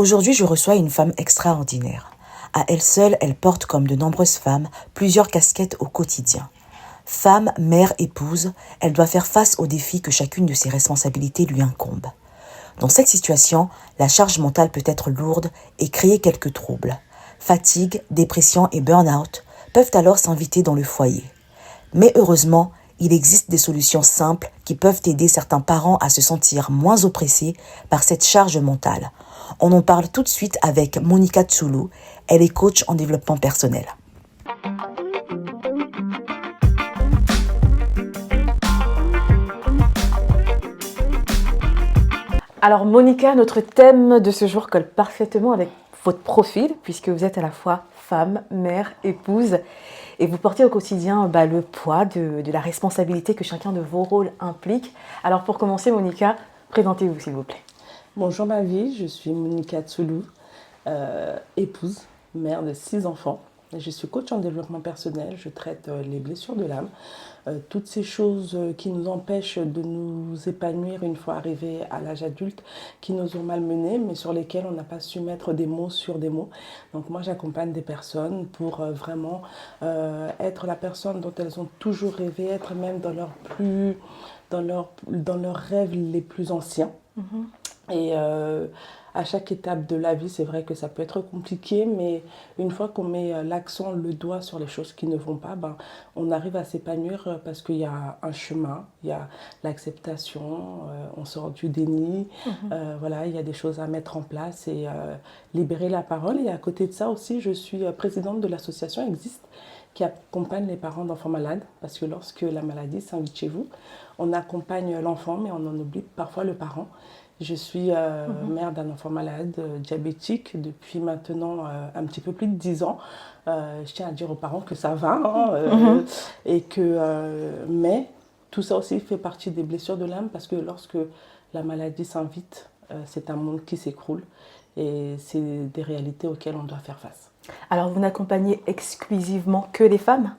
Aujourd'hui, je reçois une femme extraordinaire. À elle seule, elle porte, comme de nombreuses femmes, plusieurs casquettes au quotidien. Femme, mère, épouse, elle doit faire face aux défis que chacune de ses responsabilités lui incombe. Dans cette situation, la charge mentale peut être lourde et créer quelques troubles. Fatigue, dépression et burn-out peuvent alors s'inviter dans le foyer. Mais heureusement, il existe des solutions simples qui peuvent aider certains parents à se sentir moins oppressés par cette charge mentale. On en parle tout de suite avec Monica Tsulu. Elle est coach en développement personnel. Alors Monica, notre thème de ce jour colle parfaitement avec votre profil puisque vous êtes à la fois femme, mère, épouse et vous portez au quotidien le poids de la responsabilité que chacun de vos rôles implique. Alors pour commencer Monica, présentez-vous s'il vous plaît. Bonjour ma vie, je suis Monica Tsulu, épouse, mère de 6 enfants. Je suis coach en développement personnel, je traite les blessures de l'âme, toutes ces choses qui nous empêchent de nous épanouir une fois arrivés à l'âge adulte, qui nous ont malmenés, mais sur lesquels on n'a pas su mettre des mots sur des mots. Donc moi j'accompagne des personnes pour vraiment être la personne dont elles ont toujours rêvé, être même dans leurs rêves les plus anciens. Et à chaque étape de la vie, c'est vrai que ça peut être compliqué, mais une fois qu'on met l'accent, le doigt sur les choses qui ne vont pas, on arrive à s'épanouir parce qu'il y a un chemin, il y a l'acceptation, on sort du déni, voilà, il y a des choses à mettre en place et libérer la parole. Et à côté de ça aussi, je suis présidente de l'association Existe, qui accompagne les parents d'enfants malades, parce que lorsque la maladie s'invite chez vous, on accompagne l'enfant, mais on en oublie parfois le parent. Je suis mère d'un enfant malade, diabétique, depuis maintenant un petit peu plus de 10 ans. Je tiens à dire aux parents que ça va, mais tout ça aussi fait partie des blessures de l'âme, parce que lorsque la maladie s'invite, c'est un monde qui s'écroule et c'est des réalités auxquelles on doit faire face. Alors vous n'accompagnez exclusivement que les femmes ?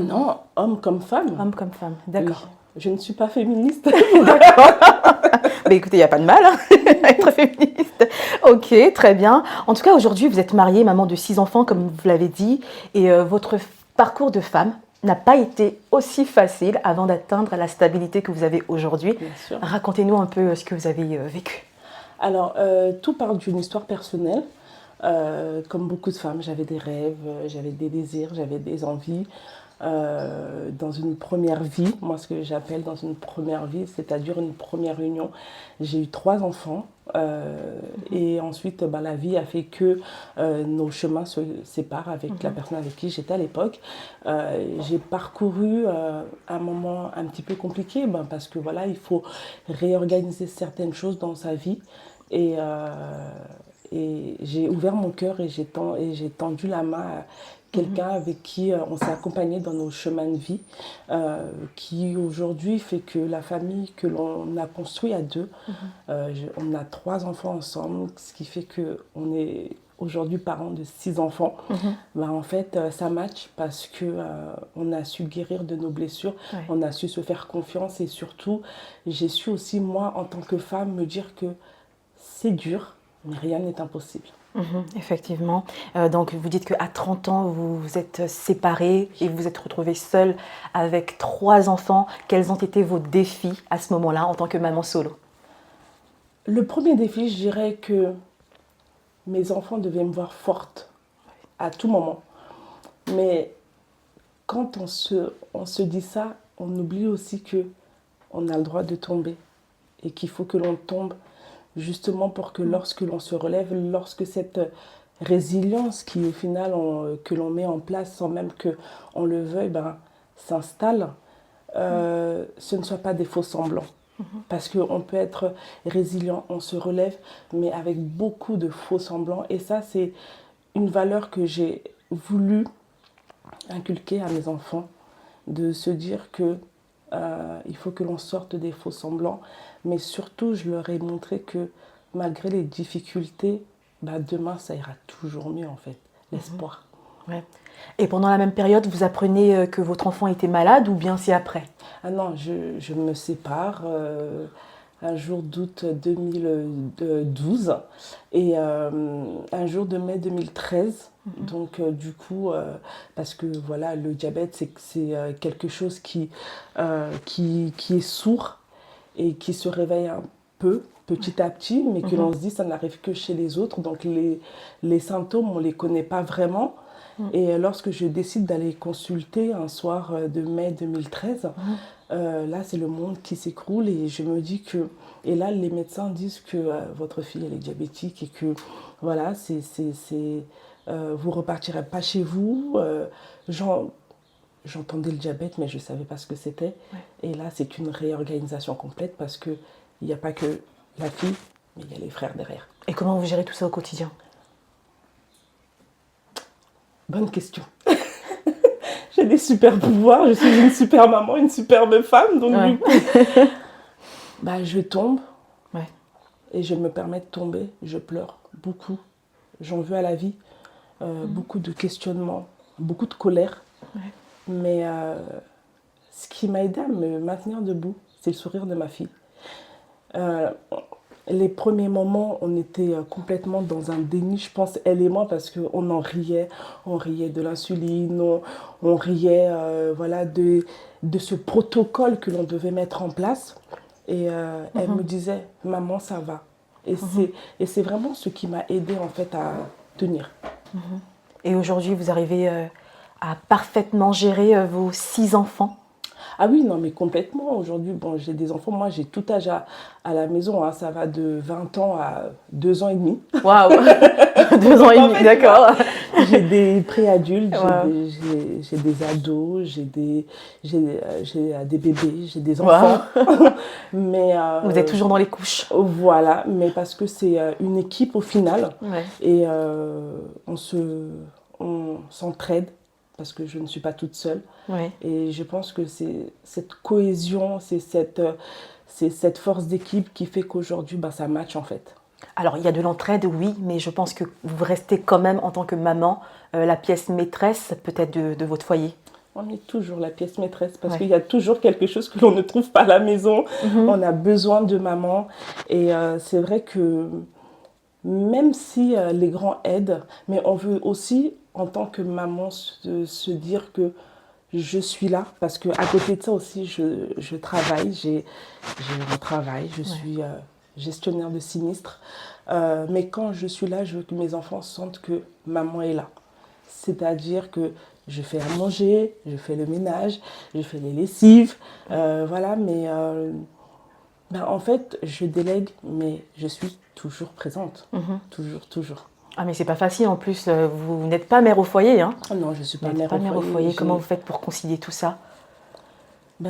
Non, hommes comme femmes. Hommes comme femmes, d'accord. Oui. Je ne suis pas féministe. D'accord. Mais écoutez, il n'y a pas de mal à être féministe. Ok, très bien. En tout cas, aujourd'hui, vous êtes mariée, maman de 6 enfants, comme vous l'avez dit, et votre parcours de femme n'a pas été aussi facile avant d'atteindre la stabilité que vous avez aujourd'hui. Bien sûr. Racontez-nous un peu ce que vous avez vécu. Alors, tout part d'une histoire personnelle. Comme beaucoup de femmes, j'avais des rêves, j'avais des désirs, j'avais des envies. Dans une première vie, moi ce que j'appelle dans une première vie, c'est-à-dire une première union, j'ai eu 3 enfants et ensuite la vie a fait que nos chemins se séparent avec la personne avec qui j'étais à l'époque. J'ai parcouru un moment un petit peu compliqué parce que voilà, il faut réorganiser certaines choses dans sa vie et j'ai ouvert mon cœur et j'ai tendu la main à quelqu'un avec qui on s'est accompagné dans nos chemins de vie, qui aujourd'hui fait que la famille que l'on a construite à 2, on a 3 enfants ensemble, ce qui fait qu'on est aujourd'hui parents de 6 enfants. En fait, ça match parce qu'on a su guérir de nos blessures, on a su se faire confiance et surtout, j'ai su aussi, moi, en tant que femme, me dire que c'est dur, mais rien n'est impossible. Effectivement. Donc, vous dites qu'à 30 ans, vous vous êtes séparés et vous vous êtes retrouvés seuls avec 3 enfants. Quels ont été vos défis à ce moment-là en tant que maman solo ? Le premier défi, je dirais que mes enfants devaient me voir forte à tout moment. Mais quand on se dit ça, on oublie aussi qu'on a le droit de tomber et qu'il faut que l'on tombe justement pour que lorsque l'on se relève, lorsque cette résilience qui au final que l'on met en place sans même qu'on le veuille s'installe, ce ne soit pas des faux semblants. Parce qu'on peut être résilient, on se relève, mais avec beaucoup de faux semblants. Et ça, c'est une valeur que j'ai voulu inculquer à mes enfants, de se dire que il faut que l'on sorte des faux semblants, mais surtout je leur ai montré que malgré les difficultés, demain ça ira toujours mieux en fait, l'espoir. Ouais. Et pendant la même période, vous apprenez que votre enfant était malade ou bien c'est après ? Ah non, je me sépare un jour d'août 2012 et un jour de mai 2013. Donc du coup, parce que voilà, le diabète, c'est quelque chose qui est sourd et qui se réveille un peu, petit à petit, mais que l'on se dit ça n'arrive que chez les autres. Donc les symptômes, on ne les connaît pas vraiment. Et lorsque je décide d'aller consulter un soir de mai 2013, là c'est le monde qui s'écroule et je me dis que... Et là les médecins disent que votre fille elle est diabétique et que voilà, vous repartirez pas chez vous. J'entendais le diabète mais je ne savais pas ce que c'était. Ouais. Et là c'est une réorganisation complète parce qu'il n'y a pas que la fille, mais il y a les frères derrière. Et comment vous gérez tout ça au quotidien? Bonne question. J'ai des super pouvoirs, je suis une super maman, une superbe femme, donc du coup, je tombe et je me permets de tomber, je pleure beaucoup, j'en veux à la vie, beaucoup de questionnements, beaucoup de colère, mais ce qui m'a aidé à me maintenir debout, c'est le sourire de ma fille. Les premiers moments, on était complètement dans un déni, je pense, elle et moi, parce qu'on en riait. On riait de l'insuline, on riait voilà, de ce protocole que l'on devait mettre en place. Et elle me disait, maman, ça va. Et c'est vraiment ce qui m'a aidée en fait à tenir. Et aujourd'hui, vous arrivez à parfaitement gérer vos 6 enfants? Ah oui, non, mais complètement. Aujourd'hui, bon, j'ai des enfants. Moi, j'ai tout âge à la maison. Hein. Ça va de 20 ans à 2 ans et demi. Waouh 2 ans et demi, d'accord. J'ai des préadultes, j'ai des ados, j'ai des bébés, j'ai des enfants. Mais, vous êtes toujours dans les couches. Voilà, mais parce que c'est une équipe au final. Et on s'entraide. Parce que je ne suis pas toute seule. Et je pense que c'est cette cohésion, c'est cette force d'équipe qui fait qu'aujourd'hui, ça match en fait. Alors, il y a de l'entraide, oui, mais je pense que vous restez quand même, en tant que maman, la pièce maîtresse peut-être de votre foyer. On est toujours la pièce maîtresse parce qu'il y a toujours quelque chose que l'on ne trouve pas à la maison. On a besoin de maman. Et c'est vrai que même si les grands aident, mais on veut aussi, en tant que maman, se dire que je suis là. Parce qu'à côté de ça aussi, je travaille, j'ai mon travail, je suis gestionnaire de sinistre. Mais quand je suis là, je veux que mes enfants sentent que maman est là. C'est-à-dire que je fais à manger, je fais le ménage, je fais les lessives, voilà, mais en fait, je délègue, mais je suis toujours présente, toujours. Ah mais c'est pas facile en plus, vous n'êtes pas mère au foyer, hein? Non, je suis pas mère au foyer. Comment vous faites pour concilier tout ça?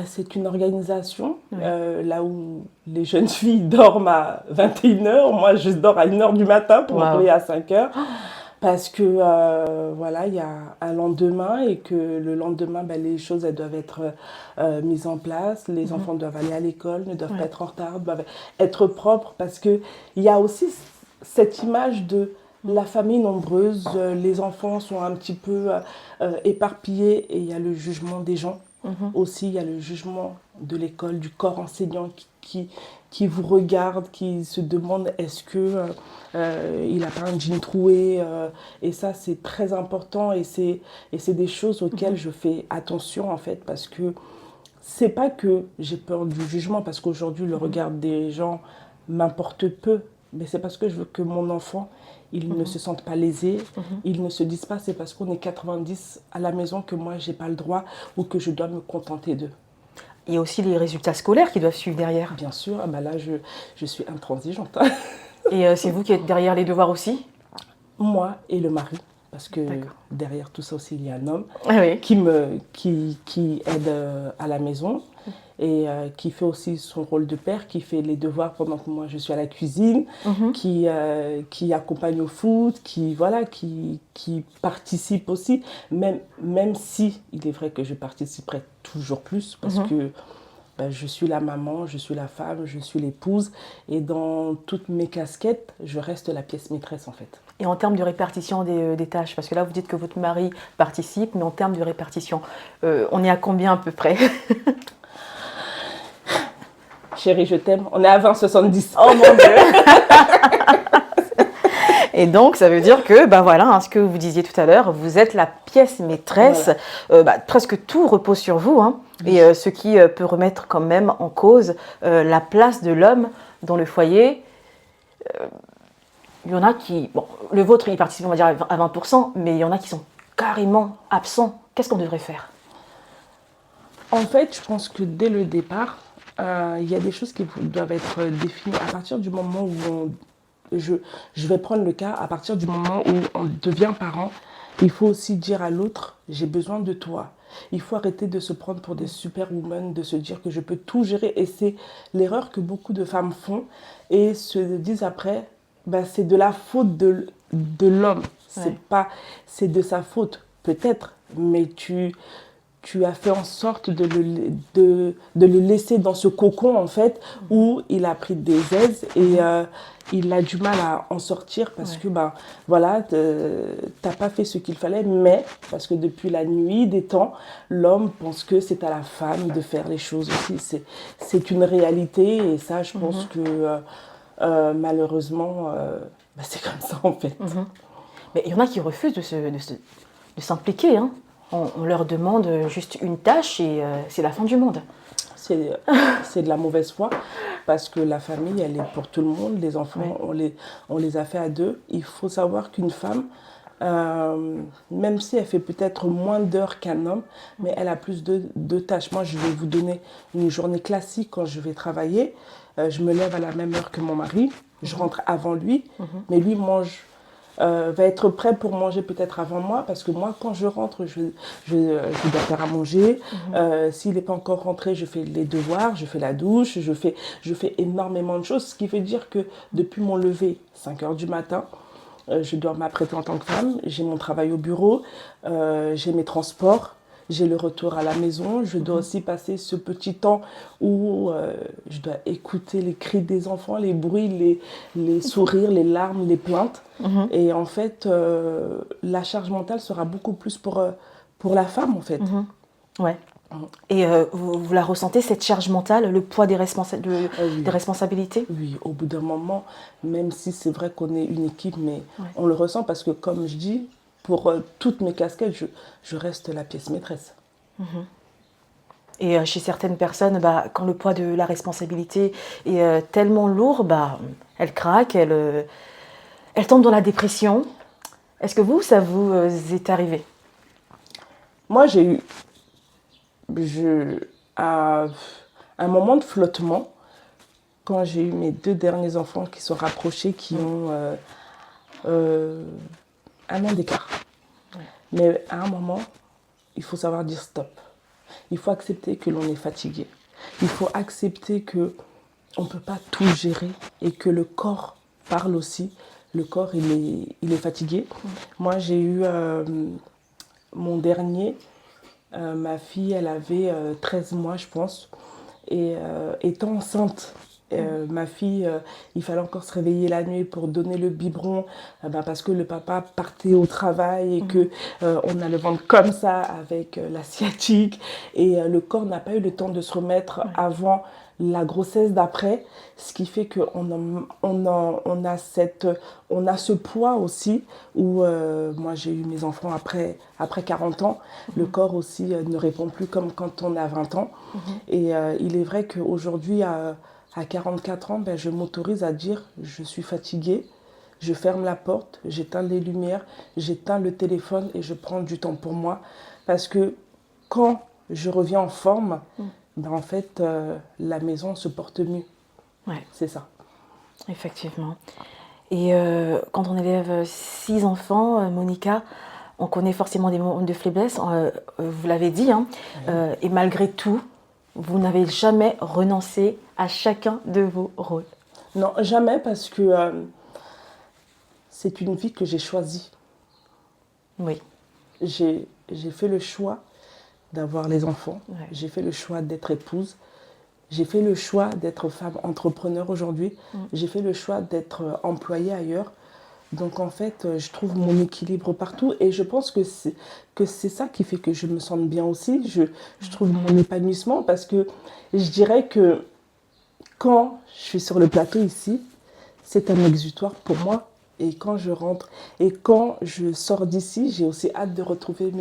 C'est une organisation, là où les jeunes filles dorment à 21h, moi je dors à 1h du matin pour me réveiller à 5h. Parce que voilà, il y a un lendemain et que le lendemain, les choses elles doivent être mises en place. Les enfants doivent aller à l'école, ne doivent pas être en retard, doivent être propres. Parce qu'il y a aussi cette image de la famille nombreuse. Les enfants sont un petit peu éparpillés et il y a le jugement des gens. Aussi, il y a le jugement de l'école, du corps enseignant qui vous regarde, qui se demande est-ce que il n'a pas un jean troué, et ça c'est très important et c'est des choses auxquelles je fais attention en fait, parce que c'est pas que j'ai peur du jugement, parce qu'aujourd'hui le regard des gens m'importe peu, mais c'est parce que je veux que mon enfant il ne se sente pas lésé, ils ne se disent pas c'est parce qu'on est 90 à la maison que moi j'ai pas le droit ou que je dois me contenter d'eux. Il y a aussi les résultats scolaires qui doivent suivre derrière. Bien sûr, là je suis intransigeante. Et c'est vous qui êtes derrière les devoirs aussi? Moi et le mari, parce que derrière tout ça aussi il y a un homme qui aide à la maison et qui fait aussi son rôle de père, qui fait les devoirs pendant que moi je suis à la cuisine, qui accompagne au foot, qui participe aussi, même si il est vrai que je participerai toujours plus, parce que je suis la maman, je suis la femme, je suis l'épouse, et dans toutes mes casquettes, je reste la pièce maîtresse en fait. Et en termes de répartition des tâches, parce que là vous dites que votre mari participe, mais en termes de répartition, on est à combien à peu près? Chérie, je t'aime. On est à 20,70. Oh mon Dieu. Et donc, ça veut dire que, ben voilà, hein, ce que vous disiez tout à l'heure, vous êtes la pièce maîtresse. Voilà. Presque tout repose sur vous. Hein, oui. Et ce qui peut remettre quand même en cause la place de l'homme dans le foyer. Il y en a qui... Bon, le vôtre, il participe, on va dire, à 20%, mais il y en a qui sont carrément absents. Qu'est-ce qu'on devrait faire? En fait, je pense que dès le départ, il y a des choses qui doivent être définies à partir du moment où je vais prendre le cas, à partir du moment où on devient parent, il faut aussi dire à l'autre, j'ai besoin de toi. Il faut arrêter de se prendre pour des superwomen, de se dire que je peux tout gérer. Et c'est l'erreur que beaucoup de femmes font et se disent après, ben, c'est de la faute de l'homme. C'est de sa faute, peut-être, mais tu as fait en sorte de le laisser dans ce cocon, en fait, où il a pris des aises et il a du mal à en sortir parce que, ben, voilà, t'as pas fait ce qu'il fallait, mais parce que depuis la nuit des temps, l'homme pense que c'est à la femme de faire les choses aussi. C'est une réalité et ça, je pense que, malheureusement, ben, c'est comme ça, en fait. Mais il y en a qui refusent de s'impliquer, hein. On leur demande juste une tâche et c'est la fin du monde. C'est de la mauvaise foi parce que la famille, elle est pour tout le monde. Les enfants, on les a fait à deux. Il faut savoir qu'une femme, même si elle fait peut-être moins d'heures qu'un homme, mais elle a plus de tâches. Moi, je vais vous donner une journée classique quand je vais travailler. Je me lève à la même heure que mon mari. Je rentre avant lui, mais lui mange... va être prêt pour manger peut-être avant moi parce que moi quand je rentre je dois faire à manger. S'il n'est pas encore rentré, je fais les devoirs, je fais la douche, je fais énormément de choses, ce qui veut dire que depuis mon lever 5h du matin, je dois m'apprêter en tant que femme, j'ai mon travail au bureau, j'ai mes transports, j'ai le retour à la maison, je dois aussi passer ce petit temps où je dois écouter les cris des enfants, les bruits, les sourires, les larmes, les plaintes. Et en fait, la charge mentale sera beaucoup plus pour la femme, en fait. Ouais. Et vous la ressentez, cette charge mentale, le poids des responsabilités? Oui, au bout d'un moment, même si c'est vrai qu'on est une équipe, mais on le ressent parce que, comme je dis, pour toutes mes casquettes, je reste la pièce maîtresse. Et chez certaines personnes, bah, quand le poids de la responsabilité est tellement lourd, bah, elles craquent, elles tombent dans la dépression. Est-ce que ça vous est arrivé? Moi, j'ai eu un moment de flottement quand j'ai eu mes 2 derniers enfants qui sont rapprochés, qui ont 1 an d'écart. Mais à un moment, il faut savoir dire stop. Il faut accepter que l'on est fatigué. Il faut accepter qu'on ne peut pas tout gérer et que le corps parle aussi. Le corps, il est fatigué. Moi, j'ai eu mon dernier. Ma fille, elle avait 13 mois, je pense. Et étant enceinte, ma fille, il fallait encore se réveiller la nuit pour donner le biberon parce que le papa partait au travail et que on a le ventre comme ça avec la sciatique et le corps n'a pas eu le temps de se remettre avant la grossesse d'après, ce qui fait qu'on a ce poids aussi où moi j'ai eu mes enfants après 40 ans, le corps aussi ne répond plus comme quand on a 20 ans et il est vrai qu'aujourd'hui à 44 ans, je m'autorise à dire je suis fatiguée, je ferme la porte, j'éteins les lumières, j'éteins le téléphone et je prends du temps pour moi. Parce que quand je reviens en forme, en fait, la maison se porte mieux. Ouais. C'est ça. Effectivement. Et quand on élève 6 enfants, Monica, on connaît forcément des moments de faiblesse, vous l'avez dit, hein, et malgré tout, vous n'avez jamais renoncé à chacun de vos rôles. Non, jamais, parce que c'est une vie que j'ai choisie. Oui. J'ai fait le choix d'avoir les enfants. J'ai fait le choix d'être épouse. J'ai fait le choix d'être femme entrepreneur aujourd'hui. J'ai fait le choix d'être employée ailleurs. Donc en fait, je trouve mon équilibre partout et je pense que c'est ça qui fait que je me sente bien aussi. Je trouve mon épanouissement parce que je dirais que Quand je suis sur le plateau ici, c'est un exutoire pour moi. Et quand je rentre, et quand je sors d'ici, j'ai aussi hâte de retrouver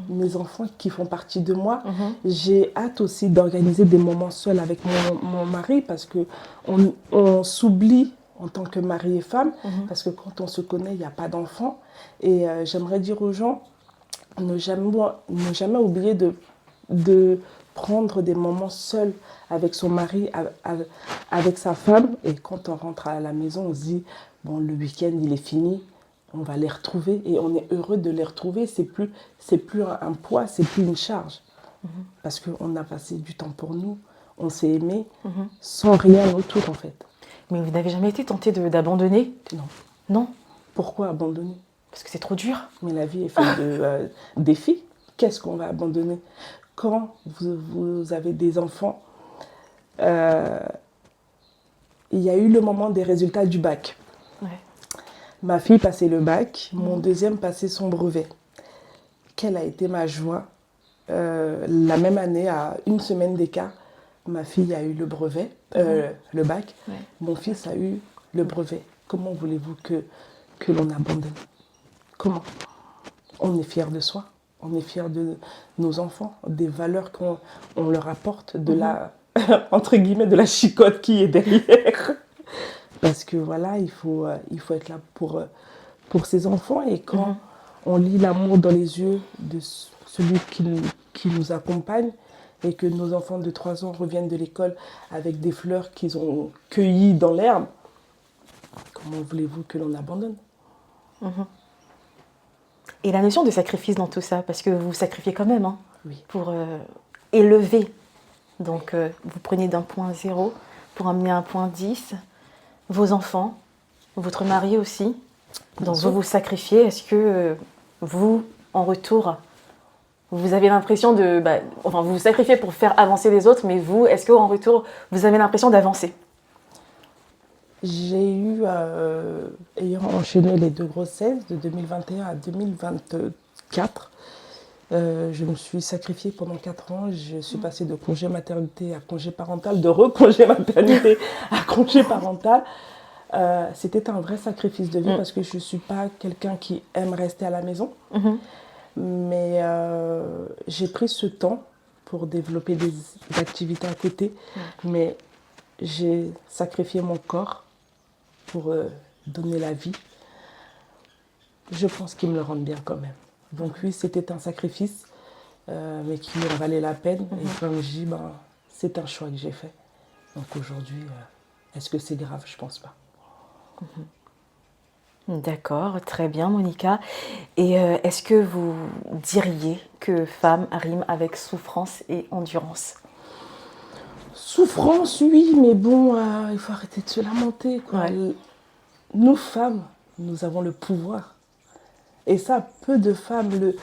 mes enfants qui font partie de moi. J'ai hâte aussi d'organiser des moments seuls avec mon mari parce qu'on s'oublie en tant que mari et femme, parce que quand on se connaît, il n'y a pas d'enfants. Et j'aimerais dire aux gens, ne jamais oublier de prendre des moments seuls avec son mari, avec sa femme. Et quand on rentre à la maison, on se dit, bon, le week-end, il est fini, on va les retrouver. Et on est heureux de les retrouver. C'est plus un poids, c'est plus une charge. Parce qu'on a passé du temps pour nous, on s'est aimé, sans rien autour, en fait. Mais vous n'avez jamais été tenté d'abandonner? Non. Non? Pourquoi abandonner? Parce que c'est trop dur. Mais la vie est faite de défis. Qu'est-ce qu'on va abandonner? Quand vous avez des enfants, il y a eu le moment des résultats du bac. Ouais. Ma fille passait le bac, mon deuxième passait son brevet. Quelle a été ma joie. La même année, à une semaine d'écart, ma fille a eu le brevet, le bac. Ouais. Mon fils a eu le brevet. Comment voulez-vous que l'on abandonne? Comment? On est fiers de soi, on est fiers de nos enfants, des valeurs qu'on leur apporte, de la, entre guillemets, de la chicotte qui est derrière. Parce que voilà, il faut être là pour ses enfants. Et quand on lit l'amour dans les yeux de celui qui nous accompagne, et que nos enfants de 3 ans reviennent de l'école avec des fleurs qu'ils ont cueillies dans l'herbe, comment voulez-vous que l'on abandonne? Et la notion de sacrifice dans tout ça, parce que vous sacrifiez quand même Oui. pour élever. Donc vous prenez d'un point 0 pour amener à un point 10, vos enfants, votre mari aussi. Donc vous vous sacrifiez. Est-ce que vous, en retour, vous avez l'impression de... enfin, vous vous sacrifiez pour faire avancer les autres, mais vous, est-ce qu'en retour, vous avez l'impression d'avancer? J'ai eu, ayant enchaîné les 2 grossesses de 2021 à 2024, je me suis sacrifiée pendant 4 ans. Je suis passée de congé maternité à congé parental, de recongé maternité à congé parental. C'était un vrai sacrifice de vie parce que je ne suis pas quelqu'un qui aime rester à la maison. Mais j'ai pris ce temps pour développer des activités à côté. Mais j'ai sacrifié mon corps pour donner la vie. Je pense qu'ils me le rendent bien quand même. Donc oui, c'était un sacrifice, mais qui en valait la peine. Et comme je dis, c'est un choix que j'ai fait. Donc aujourd'hui, est-ce que c'est grave? Je pense pas. D'accord, très bien Monica. Et est-ce que vous diriez que femme rime avec souffrance et endurance? Souffrance, oui, mais bon, il faut arrêter de se lamenter, quoi. Ouais. Nous, femmes, nous avons le pouvoir. Et ça, peu de femmes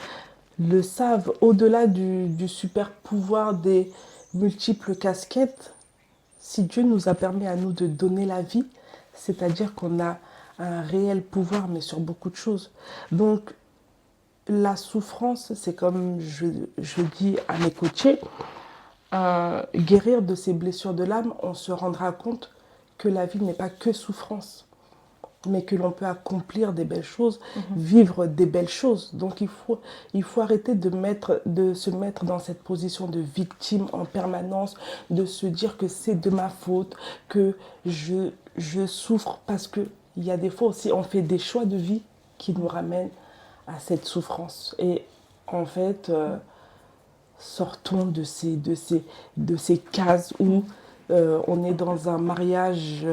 le savent. Au-delà du super pouvoir des multiples casquettes, si Dieu nous a permis à nous de donner la vie, c'est-à-dire qu'on a un réel pouvoir, mais sur beaucoup de choses. Donc, la souffrance, c'est comme je dis à mes coachés, guérir de ces blessures de l'âme, on se rendra compte que la vie n'est pas que souffrance, mais que l'on peut accomplir des belles choses, vivre des belles choses. Donc il faut arrêter de se mettre dans cette position de victime en permanence, de se dire que c'est de ma faute, que je souffre, parce qu'il y a des fois aussi, on fait des choix de vie qui nous ramènent à cette souffrance. Et en fait, sortons de ces cases où on est dans un mariage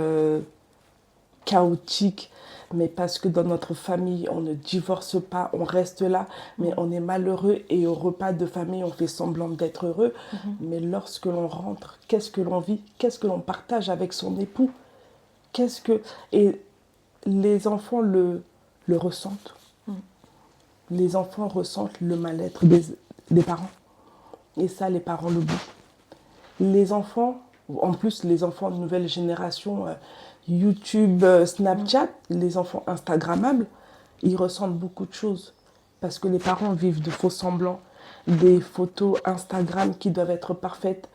chaotique, mais parce que dans notre famille, on ne divorce pas, on reste là, mais on est malheureux et au repas de famille, on fait semblant d'être heureux. Mais lorsque l'on rentre, qu'est-ce que l'on vit? Qu'est-ce que l'on partage avec son époux? Et les enfants le ressentent. Les enfants ressentent le mal-être des parents. Et ça, les parents l'oublient. Les enfants, en plus, les enfants de nouvelle génération, YouTube, Snapchat, les enfants Instagrammables, ils ressentent beaucoup de choses. Parce que les parents vivent de faux semblants, des photos Instagram qui doivent être parfaites,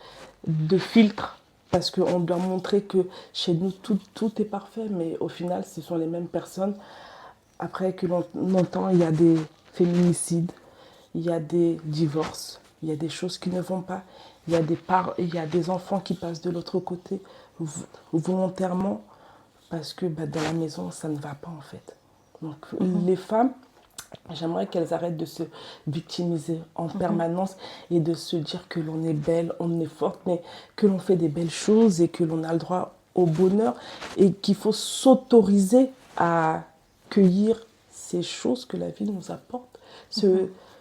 de filtres. parce qu'on doit montrer que chez nous, tout est parfait, mais au final, ce sont les mêmes personnes. Après que l'on entend, il y a des féminicides, il y a des divorces, il y a des choses qui ne vont pas, il y a des enfants qui passent de l'autre côté volontairement parce que dans la maison, ça ne va pas en fait. Donc les femmes, j'aimerais qu'elles arrêtent de se victimiser en permanence et de se dire que l'on est belle, on est forte, mais que l'on fait des belles choses et que l'on a le droit au bonheur et qu'il faut s'autoriser à cueillir ces choses que la vie nous apporte,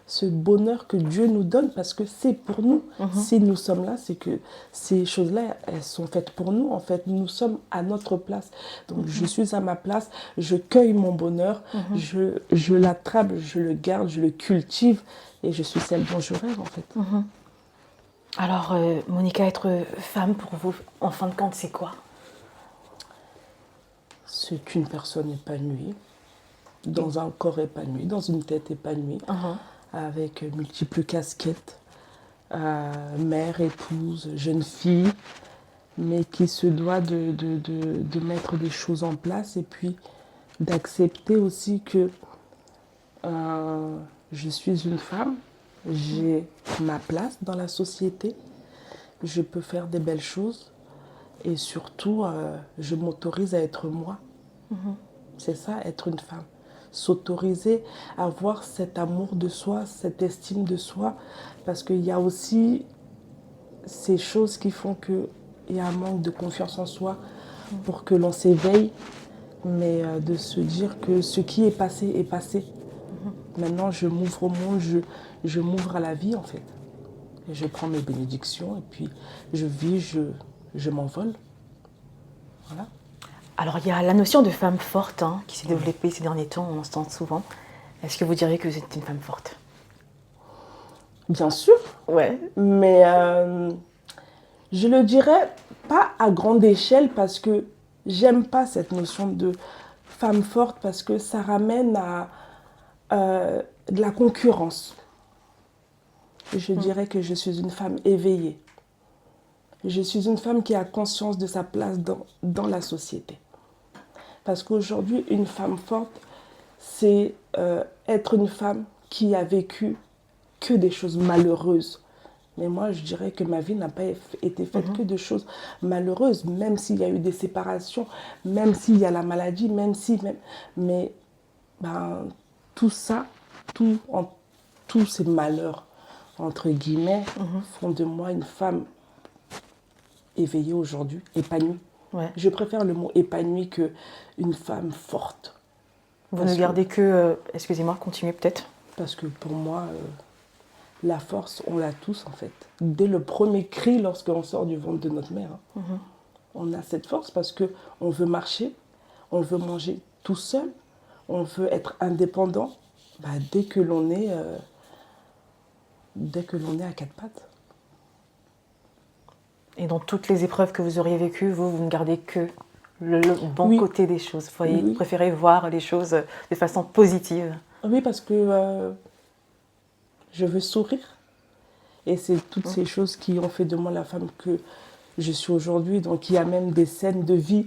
ce bonheur que Dieu nous donne parce que c'est pour nous. Si nous sommes là, c'est que ces choses-là, elles sont faites pour nous. En fait, nous sommes à notre place. Donc, je suis à ma place, je cueille mon bonheur, je l'attrape, je le garde, je le cultive et je suis celle dont je rêve, en fait. Alors, Monica, être femme pour vous, en fin de compte, c'est quoi? C'est une personne épanouie, dans un corps épanoui, dans une tête épanouie, avec multiples casquettes, mère, épouse, jeune fille, mais qui se doit de mettre des choses en place et puis d'accepter aussi que je suis une femme, j'ai ma place dans la société, je peux faire des belles choses et surtout, je m'autorise à être moi. C'est ça, être une femme. S'autoriser à avoir cet amour de soi, cette estime de soi, parce qu'il y a aussi ces choses qui font qu'il y a un manque de confiance en soi pour que l'on s'éveille, mais de se dire que ce qui est passé est passé. Maintenant, je m'ouvre au monde, je m'ouvre à la vie en fait. Et je prends mes bénédictions et puis je vis, je m'envole. Voilà. Alors, il y a la notion de femme forte qui s'est développée ces derniers temps, on entend souvent. Est-ce que vous diriez que vous êtes une femme forte? Bien sûr, Ouais. mais je le dirais pas à grande échelle parce que j'aime pas cette notion de femme forte parce que ça ramène à de la concurrence. Je dirais que je suis une femme éveillée. Je suis une femme qui a conscience de sa place dans la société. Parce qu'aujourd'hui, une femme forte, c'est être une femme qui a vécu que des choses malheureuses. Mais moi, je dirais que ma vie n'a pas été faite que de choses malheureuses, même s'il y a eu des séparations, même s'il y a la maladie, mais tout ça, tous ces malheurs, entre guillemets, font de moi une femme éveillée aujourd'hui, épanouie. Ouais. Je préfère le mot épanouie qu'une femme forte. Vous ne gardez que... excusez-moi, continuez peut-être. Parce que pour moi, la force, on l'a tous en fait. Dès le premier cri lorsqu'on sort du ventre de notre mère, on a cette force parce qu'on veut marcher, on veut manger tout seul, on veut être indépendant dès que l'on est à quatre pattes. Et dans toutes les épreuves que vous auriez vécues, vous ne gardez que le bon côté des choses. Vous préférez voir les choses de façon positive. Oui, parce que je veux sourire. Et c'est toutes ces choses qui ont fait de moi la femme que je suis aujourd'hui. Donc il y a même des scènes de vie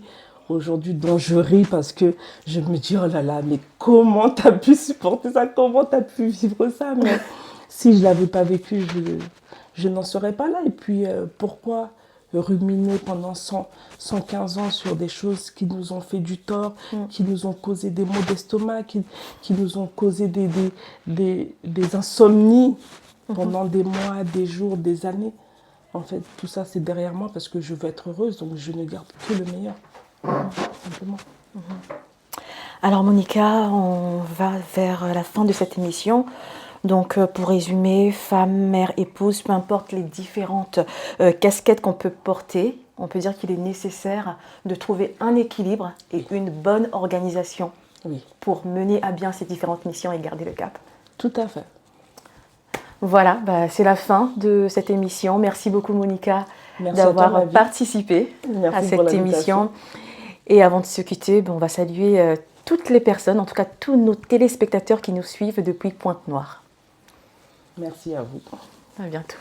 aujourd'hui dont je ris parce que je me dis, oh là là, mais comment t'as pu supporter ça? Comment t'as pu vivre ça? Mais si je ne l'avais pas vécu, je n'en serais pas là. Et puis pourquoi ruminer pendant 115 ans sur des choses qui nous ont fait du tort, qui nous ont causé des maux d'estomac, qui nous ont causé des insomnies pendant des mois, des jours, des années. En fait, tout ça, c'est derrière moi parce que je veux être heureuse, donc je ne garde que le meilleur, simplement. Alors Monica, on va vers la fin de cette émission. Donc pour résumer, femme, mère, épouse, peu importe les différentes casquettes qu'on peut porter, on peut dire qu'il est nécessaire de trouver un équilibre et une bonne organisation pour mener à bien ces différentes missions et garder le cap. Tout à fait. Voilà, c'est la fin de cette émission. Merci beaucoup Monica d'avoir participé à cette émission. Et avant de se quitter, on va saluer toutes les personnes, en tout cas tous nos téléspectateurs qui nous suivent depuis Pointe-Noire. Merci à vous. À bientôt.